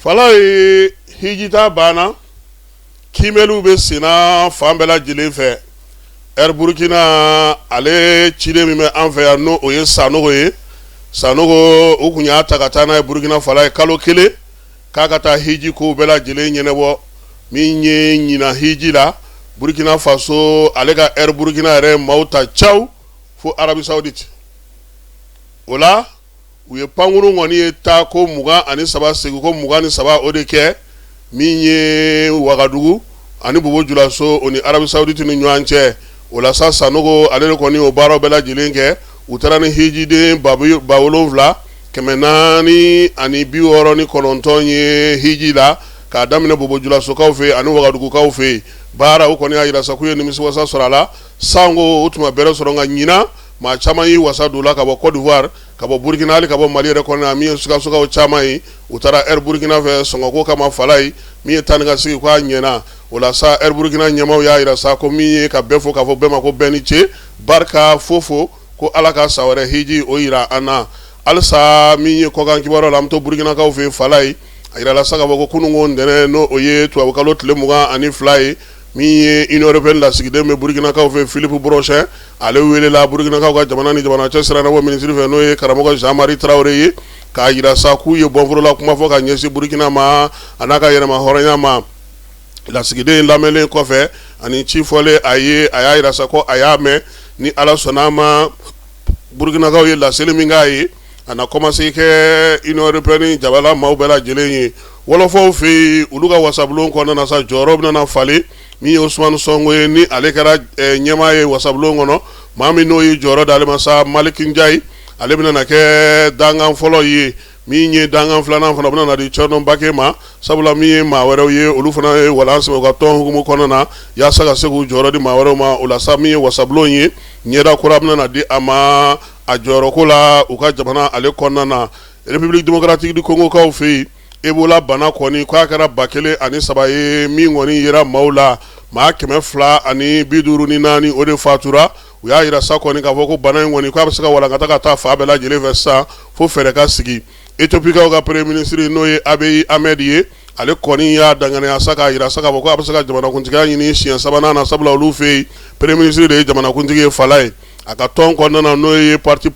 fala hijita bana kimelu be sina fambela jilefe Burkina ale chile mi me anfe no oye sanogo ukunya takatana Burkina fala kalo kele kakata hiji ko bela jile nyenebo minye nyina hiji la Burkina Faso alega Burkina re mauta chau fo Arabie Saoudite ola uye panguru ngoni ta ko muga ani saba segu ko muga ni saba odeke minye Wagadugu ani bobo jula so oni Arabie Saoudite ni nyanche ola sasa nogo alele koni obaro bela jilenke utarani hiji de bawolonvla kemenani ani biworo ni kolontonye hiji la ka damine bobo jula so kawfe ani Wagadugu kawfe bara ukoni ayira sakuye ni misi wasa sorala sango utuma bere soronga nyina ma chama yi wasa dola ka bo Côte d'Ivoire ka bo Burkina ali ka bo Mali re kona mi suka o chama yi utara Burkina fe songo ko kama falai mi tanga sigi kwa nyena wala sa Burkina nyama ya ira sa ko mi ka befo ka fo bema ko beniche barka fofo ko alaka saware hiji o ira ana alsa mi ko gan kibaro lamto Burkina ka fe falai ira la saka ko kunungo ndene no oye to abakalo tlemuga ani fly mi Union européenne la sigide me Burkina ka fe Philippe Brochet ale wele la Burkina ka jamana ni jamana chesra na wo ministre fe no ye karamogo Jean-Marie Traoré ye ka ira sa ku ye bonforo la kuma fo ka nyesi Burkina ma anaka yere ma horanya ma la sigide la mele ko fe ani chifole aye aya ira sa ko aya me ni ala sonama Burkina ka ye la seleminga ye ana commencé ke Union européenne jabala maubela jelenyi wolo fo fe uluga wasablon ko na sa jorob na fale mi Ousmane Sonko ni alekara nyama ye wasablon ngono mami no yi joro dale masa Malik Ndiaye ale bina na ke dangan folo yi mi nye dangan flana fana bina na di chorno mbake ma sabula mi ma wero ye olu fana walance mo ka ton hukumu kono na ya saka segu joro di ma wero ma ula sa mi wasablon yi nyeda kura bina na di ama a joro kula uka jamana ale konna na République démocratique du Congo ka ofi Ebola bana koni kwa kara bakele ani sabaye mi ngoni yira maula ma keme fla ani biduru ni nani ode fatura uya yira sa koni ka foko bana ngoni kwa bisaka wala ngata ta fa bela jele versa fo fere ka sigi Ethiopie ka premier ministre noye Abiy Ahmed ye ale koni ya dangane asaka yira saka foko abisaka jamana kuntiga yini shian sabana na sabla olufe premier ministre de jamana kuntiga falai aka ton konna na noye parti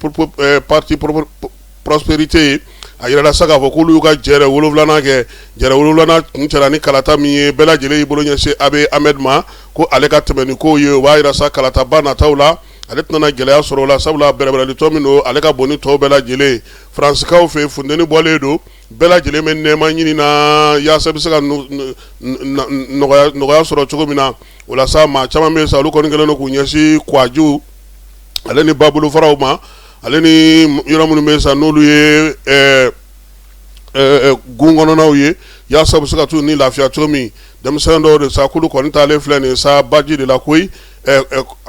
prospérité ayira la saka fo kulu ka jere woloflana ke jere woloflana nchara ni kalata mi bela jele ibolonya se Abiy Ahmed ma ko ale ka temeni ko ye wa ayira sa kalata bana tawla ale tana gele ya soro la sabula berebere li tomino ale ka boni to bela jele France ka o fe fundeni boledo bela jele men nema nyini na ya sabi saka no ya soro chogomina wala sa ma chama me sa lu ko ngele no kunyesi kwaju ale ni babulu farawma ale ni yoramunu mesa nolu ye gungono na uye ya sabu saka tu ni lafia tomi dem sendo de sa kulu ko ntale flene sa baji de la koy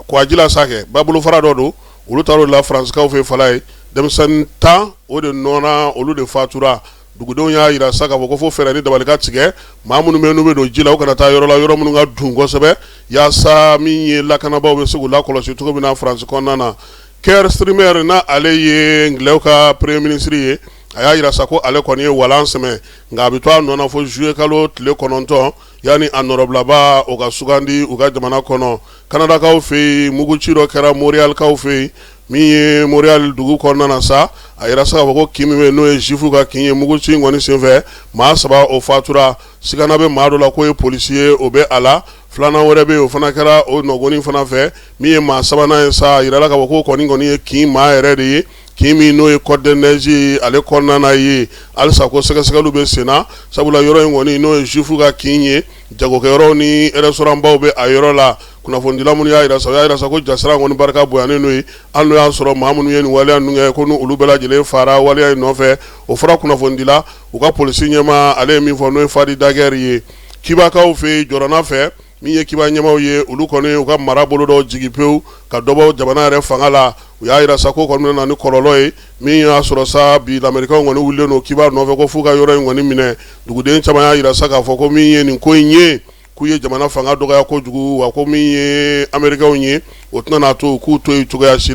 ko ajila sake babulu farado do ulu taro la France ka fe falai dem santa o de nona olu de fatura dugudo nya ira saka ko fo fere ni dabalika tige mamunu menu be do jila o kana ta yoro la yoro munu nga dungo sebe ya sa mi la kana bawo be sugu la kolo to ko na France ko nana Keir Starmer na ale ye ngleuka premier ministre ye aya ira sako ale koni walance me ngabitwa nona fo jouer kalo tle kononto yani honorable ba o ga sugandi o ga jamana kono Canada ka ofe mugu chiro kera Montreal ka ofe mi Montreal dugu konna na sa ayira saka ko kimi me no e jifu ka kinye mugu chi ngoni senve ma saba o fatura sigana be mado la ko e policier o be ala flana werebe o fana kera o nogoni fana fe mi ma saba na sa ayira la ka ko koni ngoni ki ma erede kimi no e code neji ale konna na yi alsa ko saka lu be sena sabula yoro ngoni no e jifu ka kinye jago ke yoro ni restaurant bawo be ayoro la kuna fondila mun ya ira sa ko jasra ngoni barka boyane no anu ya soro mamunu yeni wale anu ko no ulubela jele fara wale no fe o fara kuna fondila o ka police nyama ale mi fo no fadi dageri kiba ka o fe jorana fe mi ye kiba nyama o ye ulu ko ne o ka marabolo do jigipeu ka dobo jabana re fangala o ya ira sa ko na ni kololoy mi ya soro sa bi l'America ngoni wulle no kiba no fe ko fuga yoro ngoni mine dugude chama ya ira sa ka fo ko mi ye ni ko nye kuye jamana fanga doga ya ko jugu wa ko mi America onye otna na to ku to ya